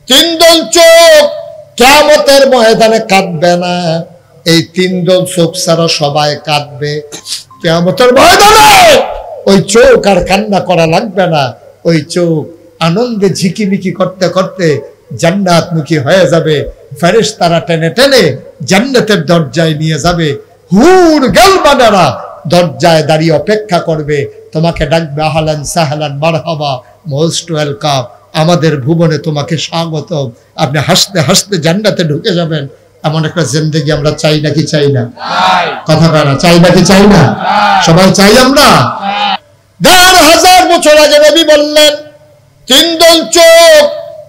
তিন দল চোখ কিয়ামতের ময়দানে কাঁদবে না, এই তিন দল চোখ ছাড়া সবাই কাঁদবে কিয়ামতের ময়দানে। ওই চোখ আর কান্না করা লাগবে না, ওই চোখ আনন্দে ঝিকিমিকি করতে করতে জান্নাতমুখী হয়ে যাবে। ফেরেশতারা টেনে টেনে জান্নাতের দরজায় নিয়ে যাবে। হুর গালমানেরা দরজায় দাঁড়িয়ে অপেক্ষা করবে, তোমাকে ডাকবে আহলান সাহলান মারহাবা, মোস্ট ওয়েলকাম, আমাদের ভুবনে তোমাকে স্বাগত। আপনি হাসতে হাসতে জান্নাতে ঢুকে যাবেন। এমন একটা জিন্দেগি আমরা চাই নাকি চাই না? কথা বলা চাই নাকি চাই না? সবাই চাই আমরা। ১,৫০০ বছর আগে নবী বললেন তিন দল চোখ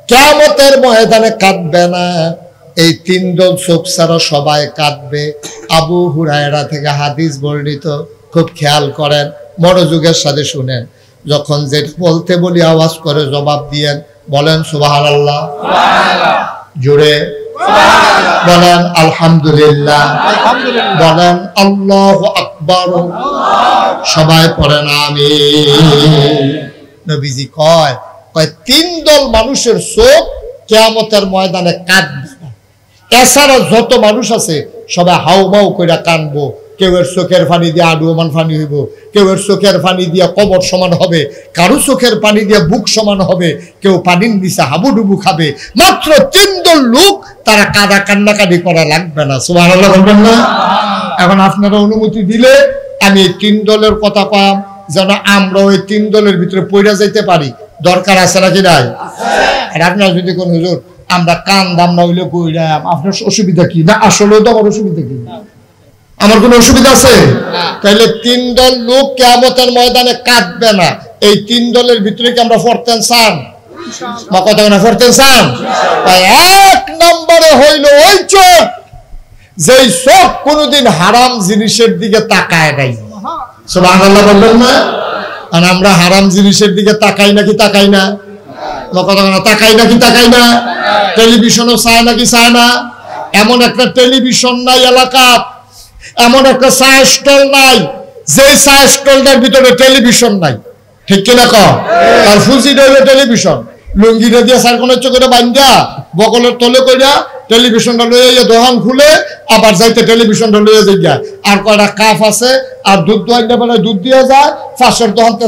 কিয়ামতের ময়দানে কাঁদবে না, এই তিন দল চোখ ছাড়া সবাই কাঁদবে। আবু হুরায়রা থেকে হাদিস বর্ণিত, খুব খেয়াল করেন, মনোযোগের সাথে শুনেন। যখন যে বলতে বলি আওয়াজ করে জবাব দিয়েন, বলেন সুবহানাল্লাহ, জোরে বলেন আলহামদুলিল্লাহ, বলেন আল্লাহু আকবার, সবাই পড়েন আমিন। নবীজি কয় তিন দল মানুষের চোখ কিয়ামতের ময়দানে কাঁদবে না। এছাড়া যত মানুষ আছে সবাই হাউমাউ করে কাঁদবো। কেউ এর চোখের পানি দিয়ে আডুমান পানি হইব, কেউ এর চোখের পানি দিয়ে কবর সমান হবে, কারো চোখের পানি দিয়ে বুক সমান হবে, কেউ পানির নিচে হাবুডুবু খাবে। মাত্র তিন দল লোক, তারা কাদা কান্নাকাটি করা লাগবে না। সুবহানাল্লাহ বলবেন না? এখন আপনারা অনুমতি দিলে আমি এই তিন দলের কথা কম, যেন আমরা ওই তিন দলের ভিতরে পড়ে যাইতে পারি। দরকার আছে নাকি নাই? আর আপনার যদি কোন হুজুর আমরা কান দাম না হইলে কইলাম, আপনার অসুবিধা কি? না আসলেও তো আমার অসুবিধা কি? আমার কোনো অসুবিধা আছে? তাহলে তিন দল লোক কিয়ামতের ময়দানে কাঁদবে না। এই তিন দলের ভিতরে কি আমরা পড়তেন চান? বা কথা না পড়তেন চান? এক নম্বরে হইল ওই চোখ, যেই চোখ কোনোদিন হারাম জিনিসের দিকে তাকায় নাই। সুবহানাল্লাহ বললেন না? আর আমরা হারাম জিনিসের দিকে তাকাই নাকি তাকাই না? কথা না তাকাই নাকি তাকাই না? টেলিভিশনও চায় নাকি চায় না? এমন একটা টেলিভিশন নাই এলাকা, এমন একটা চা স্টল নাই যে চা স্টলটার ভিতরে টেলিভিশন নাই। ঠিক কিনা কর? আর ফুলসি ডইলে টেলিভিশন, লুঙ্গিটা দিয়ে সারকনের চোখে বান্ধা বকলের তলে কইরা টেলিভিশনটা লইয়া দোকান খুলে আবার যাইতে টেলিভিশনটা লইয়া যাইয়া। আর কয়টা কাপ আছে, আর দুধ দোয়াইলে মানে দুধ দিয়ে যায়, ফাঁসের দোকানতে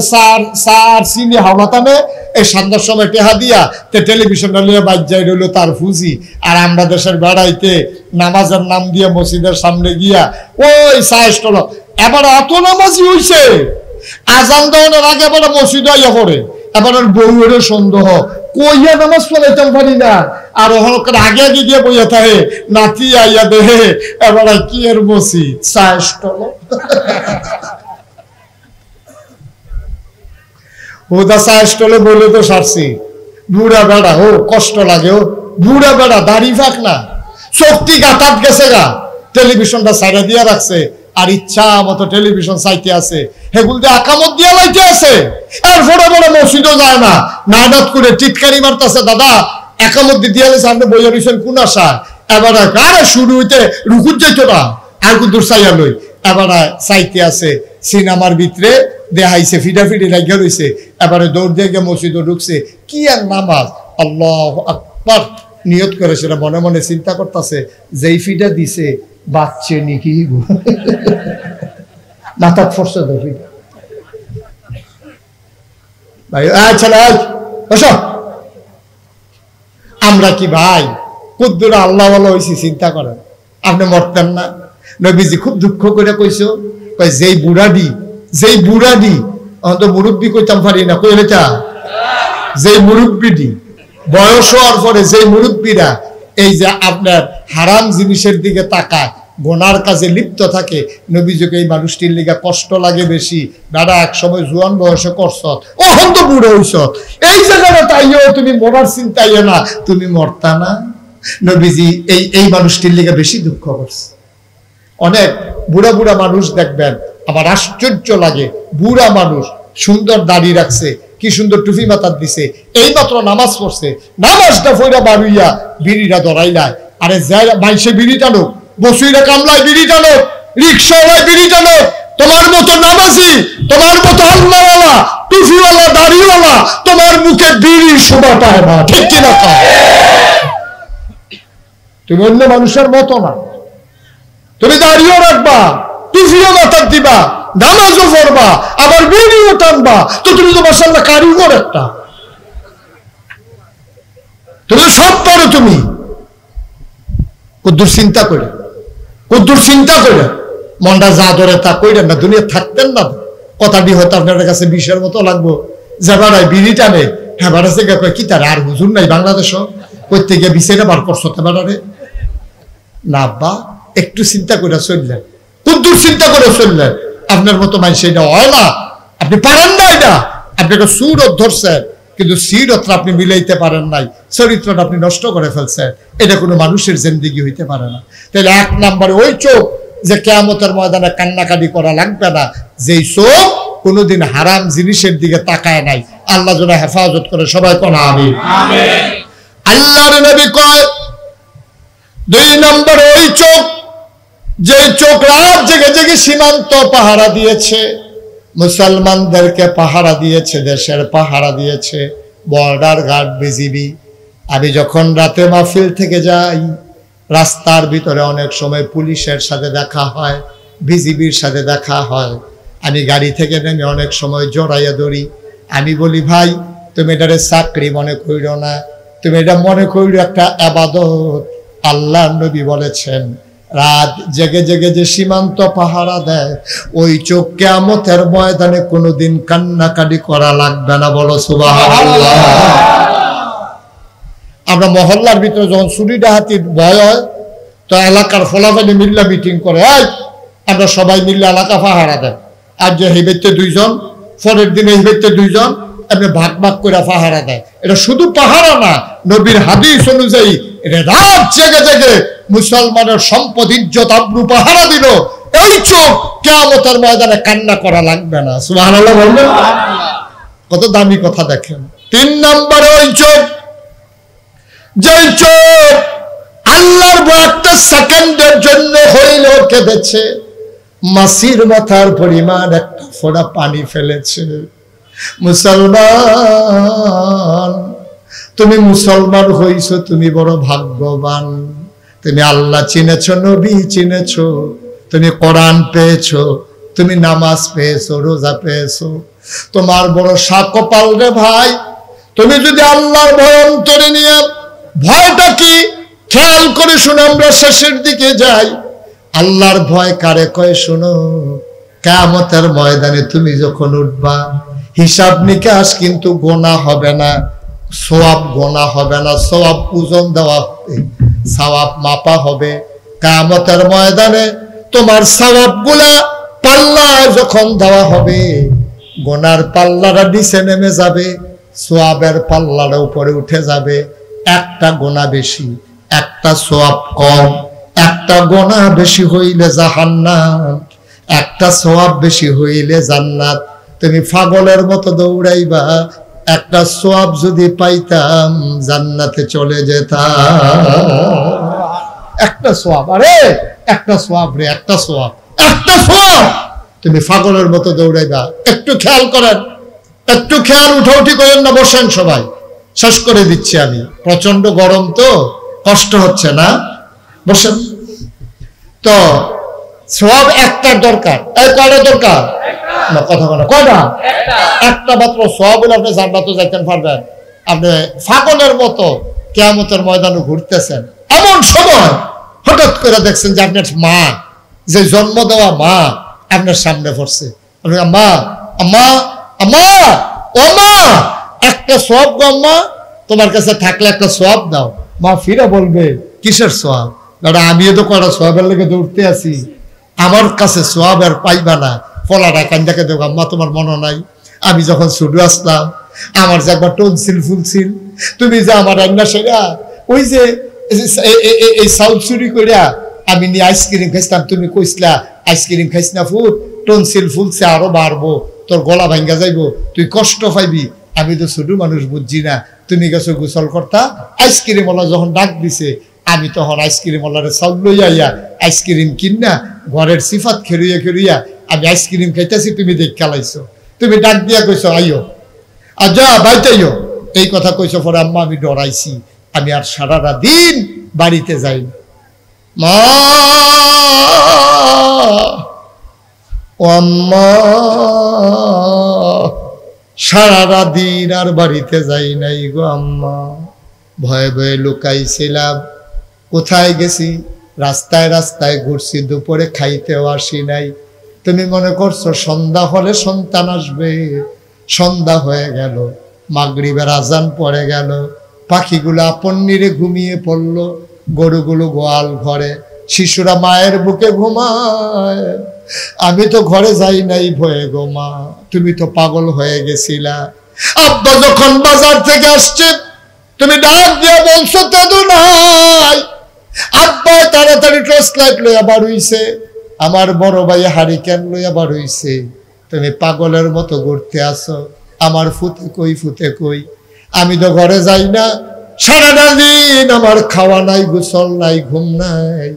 সার চিনি হাওলা টানে। এই সন্ধ্যার সময় টেহা দিয়া তে টেলিভিশনটা লইয়া বাইর যাই রইল তার ফুজি। আর আমরা দেশের বেড়াইতে নামাজের নাম দিয়ে মসজিদের সামনে গিয়া ওই চা স্টল। এবার এত নামাজি হইছে, আজান দেওয়ানোর আগে এবার মসজিদ আইয়া পড়ে, এবার বউয়ের সন্দেহ, কইয়া নামাজ পড়াইতাম পারি না। আর ওখানে আগে আগে গিয়ে বইয়া থাকে, নাতি আইয়া দেহে এবার কি এর মসজিদ চা স্টল। ওদা চা স্টলে বলে তো সারছি, বুড়া বেড়া ও কষ্ট লাগে, ও বুড়া বেড়া দাড়ি ফাঁক না, শক্তি গাতাত গেছে গা, টেলিভিশনটা সাইডে দিয়ে রাখছে, আর ইচ্ছা মতো টেলিভিশন চাইতে আছে, হেগুল দিয়ে আকামত দিয়ে লাইতে আছে। এরপরে বড় মসজিদও যায় না, নাদাত করে টিটকারি মারতেছে, দাদা একামত দিয়ে গেছে, আপনি বইয়া রয়েছেন কোন আশা? এবার আরে শুরু হইতে রুকুত যাইত না, আর কুদুর চাইয়া লই। এবার চাইতে আছে সিনেমার ভিতরে দেখাইছে, ফিডাফিডি লাগিয়া রয়েছে। এবারে দৌড় দিয়ে গিয়ে মসজিদে ঢুকছে, কি আর নামাজ, আল্লাহু আকবার নিয়ত করে সেটা মনে মনে চিন্তা করতেছে, যেই ফিডা দিছে বাচ্চে নাকি মাথা ফসে দেয় ফিডা। ভাই আচ্ছা বসো, আমরা কি ভাই কুদ্দুরা আল্লাহ ওয়ালা হইছি চিন্তা করেন? আপনি মরতেন না? নবীজি খুব দুঃখ করে কইছো, যেই বুড়াডি অন্ত মুরব্বী কইতাম পারি না, কই এটা যেই মুরব্বীডি বয়স হওয়ার পরে যেই মুরব্বীরা এই যে আপনার হারাম জিনিসের দিকে তাকায়, গোনার কাজে লিপ্ত থাকে, নবীজিকে এই মানুষটির লিগা কষ্ট লাগে বেশি। দাদা এক সময় জোয়ান বয়সে করছ, ওখন তো বুড়ো হইছ, এই জায়গাটা তাইও তুমি মরার চিন্তাইও না, তুমি মরতা না। নবীজি এই মানুষটির লিগা বেশি দুঃখ করছে। অনেক বুড়া বুড়া মানুষ দেখবেন, আমার আশ্চর্য লাগে, বুড়া মানুষ সুন্দর দাড়ি রাখছে, কি সুন্দর টুপি মাথার দিছে, এই মাত্র নামাজ পড়ছে, নামাজটা ফইরা বাড়ুইয়া বিড়িটা ধরাইলায়। আরে যাই মাইসে বিড়ি টানো, বসুইরা কামলায় বিড়ি টানো, রিক্সাওয়ালায় বিড়ি টানো, তোমার মতো নামাজি, তোমার মতো আল্লাহওয়ালা, টুপিওয়ালা, দাড়িওয়ালা, তোমার মুখে বিড়ি শোভা পায় না। ঠিক কিনা? তুমি অন্য মানুষের মতো না। তুমি দাঁড়িয়েও রাখবা, টুপিও মাথার দিবা, নামাজও পড়বা, আবার বিড়িও টানবা, তো তুমি তো মাশাআল্লাহ কারিগর একটা, তুমি সব পারো। তুমি কদ্দুর চিন্তা করে, কদ্দুর চিন্তা করে মনটা যা ধরে তা কইরেন না। দুনিয়া থাকতেন না, কথাটি হয়তো আপনার কাছে বিষের মতো লাগবো। যে বাড়ায় বিড়ি টানে, হ্যাঁ বাড়াচ্ছে কয় কি তার আর হুজুর নাই বাংলাদেশও, করতে গিয়ে বিষয়টা বার করছো বাড়ারে না। আব্বা একটু চিন্তা করে চললেন, কদ্দুর চিন্তা করে চললেন। আপনার মতো মানুষ এটা হয় না, আপনি পারেন না। এটা আপনাকে সুরত ধরছেন, কিন্তু সিরতটা আপনি মিলাইতে পারেন নাই, চরিত্রটা আপনি নষ্ট করে ফেলছেন। এটা কোনো মানুষের জিন্দেগি হইতে পারে না। তাহলে 1 নম্বরে ওই চোখ যে কিয়ামতের ময়দানে কান্নাকাটি করা লাগবে না, যেই চোখ কোনোদিন হারাম জিনিসের দিকে তাকায় নাই। আল্লাহ যেন হেফাজত করে, সবাই কোন আমিন। আল্লাহর নবী কয় 2 নম্বরে ওই চোখ, যে চোখ রাত জেগে জেগে সীমান্ত পাহারা দিয়েছে, মুসলমানদেরকে পাহারা দিয়েছে, দেশের পাহারা দিয়েছে, বর্ডার গার্ড বিজিবি। আমি যখন রাতে মাহফিল থেকে যাই, রাস্তার ভিতরে অনেক সময় পুলিশের সাথে দেখা হয়, বিজিবির সাথে দেখা হয়। আমি গাড়ি থেকে নেমে অনেক সময় জড়াইয়া ধরি। আমি বলি ভাই তুমি এটারে চাকরি মনে করিও না, তুমি এটা মনে করিও একটা ইবাদত। আল্লাহর নবী বলেছেন রাত জেগে জেগে যে সীমান্ত পাহারা দেয়, ওই চোখ কিয়ামতের ময়দানে কোনোদিন কান্নাকাটি করা লাগবে না। বলো সুবহানাল্লাহ। আমরা মহল্লার ভিতরে যখন চুরি ডাহাতির ভয় হয়, তো এলাকার ফলাফলি মিল্লা মিটিং করে, আমরা সবাই মিল্লা এলাকা পাহারা দেয়। আর যে এই ব্যক্তি 2 জন, পরের দিনে এই ব্যক্তি 2 জন, আপনি ভাগ ভাগ করে পাহারা দেয়। এটা শুধু পাহারা না, নবীর হাদিস অনুযায়ী এটা রাত জেগে জেগে মুসলমানের সম্পদ ইজ্জত আবরু পাহারা দিল। এই চোখ কিয়ামতের ময়দানে কান্না করা লাগবে না। সুবহানাল্লাহ বলবেন, কত দামি কথা দেখেন। 3 নম্বরে ওই চোখ, যে চোখ আল্লাহর একটা সেকেন্ডের জন্য হইলেও কেঁদেছে, মাসির মাথার পরিমাণ একটা ফোঁটা পানি ফেলেছে। মুসলমান, তুমি মুসলমান হইছো, তুমি বড় ভাগ্যবান। তুমি আল্লাহ চিনেছো, নবী চিনেছো, তুমি কোরআন পেয়েছো, তুমি নামাজ পেয়েছো, রোজা পেয়েছো, তোমার বড় সাকপাল রে ভাই। তুমি যদি আল্লাহর ভয় অন্তরে নিয়ে, ভয়টা কি খেয়াল করে শুনে আমরা শেষের দিকে যাই। আল্লাহর ভয় কারে কয় শুনো, কিয়ামতের ময়দানে তুমি যখন উঠবা, হিসাব নিকাশ কিন্তু গোনা হবে না, সওয়াব গোনা হবে না, সওয়াব ওজন দেওয়া হবে, সওয়াব মাপা হবে। কিয়ামতের ময়দানে তোমার সওয়াবগুলা পাল্লা যখন দেওয়া হবে, গোনার পাল্লাটা নিচে নেমে যাবে, সওয়াবের পাল্লাটা উপরে উঠে যাবে। একটা গোনা বেশি, একটা সওয়াব কম, একটা গোনা বেশি হইলে জাহান্নাম, একটা সওয়াব বেশি হইলে জান্নাত। তুমি পাগলের মতো দৌড়াইবা, একটা সওয়াব যদি পাইতাম জান্নাতে চলে যেতাম। একটা সওয়াব, আরে একটা সওয়াব রে, একটা সওয়াব, একটা সওয়াব। তুমি পাগলের মতো দৌড়াইবা। একটু খেয়াল করেন, একটু খেয়াল, উঠাউঠি করেন না, বসেন সবাই, শেষ করে দিচ্ছি আমি। প্রচন্ড গরম তো, কষ্ট হচ্ছে না, বসেন। তো সওয়াব একটা দরকার, কয়টা দরকার না, কথা বলে কয়টা? একটা মাত্র সওয়াব হলে আপনি জান্নাতে যাইতেন পারবেন। আপনি পাগলের মতো কিয়ামতের ময়দানে ঘুরতেছেন, এমন সময় হঠাৎ করে দেখছেন যে আপনার মা, যে জন্ম দেওয়া মা আপনার সামনে পড়ছে। মা, আম্মা, আম্মা, ও মা, একটা সওয়াব গো আম্মা, তোমার কাছে থাকলে একটা সওয়াব দাও। মা ফিরে বলবে কিসের সওয়াব? দাদা আমিও তো করা সওয়াবের লেগে দৌড়তে আছি, আমার কাছে সওয়াব আর পাইবা না। ফলাটা কান্দাকে দেবো, আম্মা তোমার মনে নাই আমি যখন ছোট আসলাম, আমার যে একবার টনসিল ফুলছিল, তুমি যে আমার রান্না সেরা ওই যে এই চাউল চুরি করিয়া আমি নিয়ে আইসক্রিম খাইছিলাম, তুমি কইসলা আইসক্রিম খাইস না ফুট, টনসিল ফুলছে আরো বাড়বো, তোর গলা ভাঙ্গা যাইবো, তুই কষ্ট পাইবি। আমি তো ছোট মানুষ বুঝছি না, তুমি গেছো গোসল করতা, আইসক্রিম ওলা যখন ডাক দিছে, আমি তখন আইসক্রিম ওলারে চাউল লইয়া আইয়া আইসক্রিম কিনা ঘরের সিফাত খেরুইয়া খেরুইয়া আমি আইসক্রিম খাইতেছি, তুমি দেখ খেলাইছো, তুমি ডাক দিয়া কইছো আইও, আর যা বাইতাইও, এই কথা কইছো। পরে আম্মা আমি ডরাইছি, আমি আর সারাটা দিন বাড়িতে যাই। মা ও আম্মা, সারা দিন আর বাড়িতে যাই নাই গো আম্মা, ভয়ে ভয়ে লুকাইছিলাম। কোথায় গেছি? রাস্তায় রাস্তায় ঘুরছি, দুপুরে খাইতেও আসি নাই। তুমি মনে করছো সন্ধ্যা হলে সন্তান আসবে? সন্ধ্যা হয়ে গেল, মাগরিবের আজান পড়ে গেল, পাখিগুলো আপন নিরে ঘুমিয়ে পড়লো, গরুগুলো গোয়াল ঘরে, শিশুরা মায়ের বুকে ঘুমায়। আমি তো ঘরে যাই নাই ভয়ে গো মা, তুমি তো পাগল হয়ে গেছিলা। আব্বা যখন বাজার থেকে আসছে, তুমি ডাক দিয়ে বলছো তেদু নাই। আব্বা তাড়াতাড়ি টর্চ লাইট লইয়া বার হইছে, আমার বড় ভাই হারিকেন লইয়া বার হইছে। তুমি পাগলের মতো ঘুরতে আসো, আমার ফুতে কই, ফুতে কই? আমি তো ঘরে যাই না, সারাটা দিন আমার খাওয়া নাই, গোসল নাই, ঘুম নাই।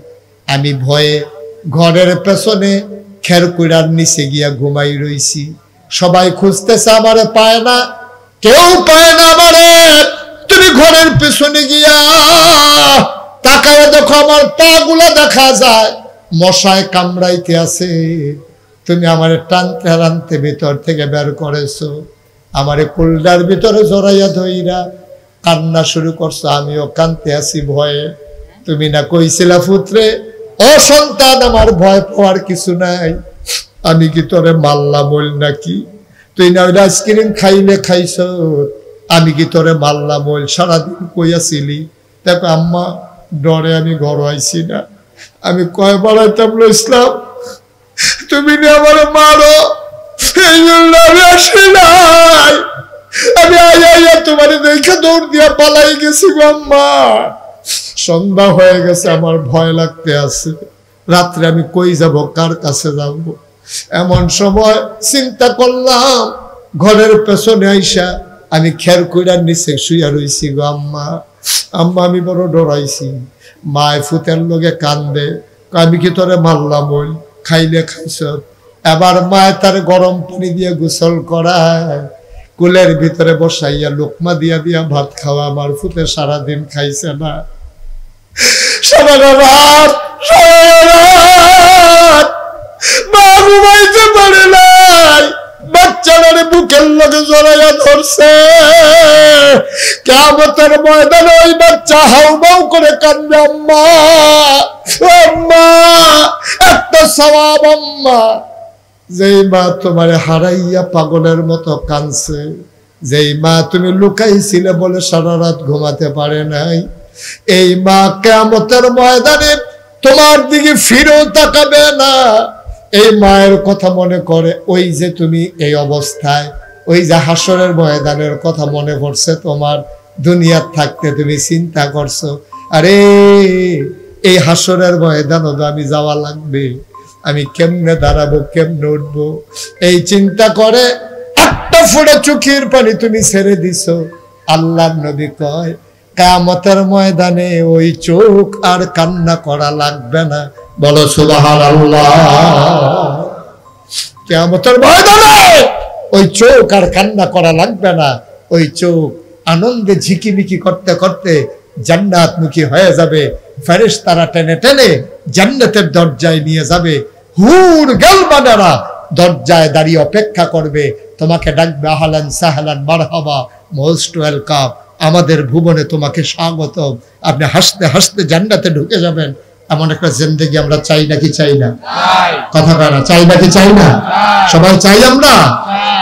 আমি ভয়ে ঘরের পেছনে খেরকুড়ার নিচে গিয়া ঘুমাই রইছি। সবাই খুঁজতেছে, আমারে পায় না, কেউ পায় না আমারে। তুমি ঘরের পেছনে গিয়া তাকায় দেখো, আমার পা গুলা দেখা যায় মশায় কামড়াইতে আছে। তুমি আমারে টানতে টানতে ভিতর থেকে বের করেছো, আমারে কুলডার ভিতরে জড়াইয়া ধইরা কান্না শুরু করছো। আমিও কানতে আছি ভয়ে। তুমি না কইছিলা পুত্রে, ও সন্তান, আমার ভয় পাওয়ার কিছু নাই, আমি কি তোরে মারলাম বল নাকি? তুই না ওই আইসক্রিম খাইলে খাইছ, আমি কি তোরে মারলাম বল? সারাদিন কইয়াছিলি। দেখো আম্মা, ডরে আমি ঘর আইছি না। আমি কয় বাড়াইতাম ইসলাম, তুমি না আমার মারো, এই জন্য আমি আসি নাই। আমি আইয়া তোমার দেখে দৌড় দিয়া পালাই গেছি গো আম্মা। সন্ধ্যা হয়ে গেছে, আমার ভয় লাগতে আছে। রাত্রে আমি কই যাব, কার কাছে যাব? এমন সময় চিন্তা করলাম, ঘরের পেছনে আইসা আমি খেরকুড়ার নিচে শুইয়া রইছি গো আম্মা। আম্মা, আমি বড় ডরাইছি। মায় ফুতের লগে কান্দে, আমি কি তোরে মারলাম বল? খাইলে খাইছ। এবার মায় তার গরম পানি দিয়ে গোসল করায়, কুলের ভিতরে বসাইয়া লোকমা দিয়া দিয়া ভাত খাওয়া। আমার ফুতে সারাদিন খাইছে না, সারা রাত মা ঘুমাইতে পারে নাই, বাচ্চারা বুকের লগে জড়াইয়া ধরছে। কিয়ামতের ময়দানে ওই বাচ্চা হাউমাউ করে কান্দে, আম্মা আম্মা, একটা সওয়াব আম্মা। যেই মা তোমারে হারাইয়া পাগলের মতো কাঁদছে, যেই মা তুমি লুকাইছিলে বলে সারা রাত ঘুমাতে পারে নাই, এই মা কিয়ামতের ময়দানে তোমার দিকে ফিরেও তাকাবে না। এই মায়ের কথা মনে করে, ওই যে তুমি এই অবস্থায়, ওই যে হাসরের ময়দানের কথা মনে পড়ছে তোমার। দুনিয়ার থাকতে তুমি চিন্তা করছো, আরে এই হাসরের ময়দানও তো আমি যাওয়া লাগবে, আমি কেমনে দাঁড়াবো, কেমনে উঠবো, এই চিন্তা করে একটা ফোঁটা চোখের পানি তুমি ছেড়ে দিছো। আল্লাহর নবী কয়, কিয়ামতের ময়দানে ওই চোখ আর কান্না করা লাগবে না। বলো সুবহানাল্লাহ। কিয়ামতের ময়দানে ওই চোখ আর কান্না করা লাগবে না। ওই চোখ আনন্দে ঝিকিমিকি করতে করতে জান্নাতমুখী হয়ে যাবে। ফেরেশতারা টেনে টেনে জান্নাতের দরজায় নিয়ে যাবে। হুর গালবানারা দরজায় দাঁড়িয়ে অপেক্ষা করবে, তোমাকে ডাকবে, আহলান সাহলান মারহাবা, মোস্ট ওয়েলকাম, আমাদের ভুবনে তোমাকে স্বাগত। আপনি হাসতে হাসতে জান্নাতে ঢুকে যাবেন। এমন একটা জিন্দেগি আমরা চাই নাকি চাই না? কথা বলা, চাই নাকি চাই না? সবাই চাই আমরা।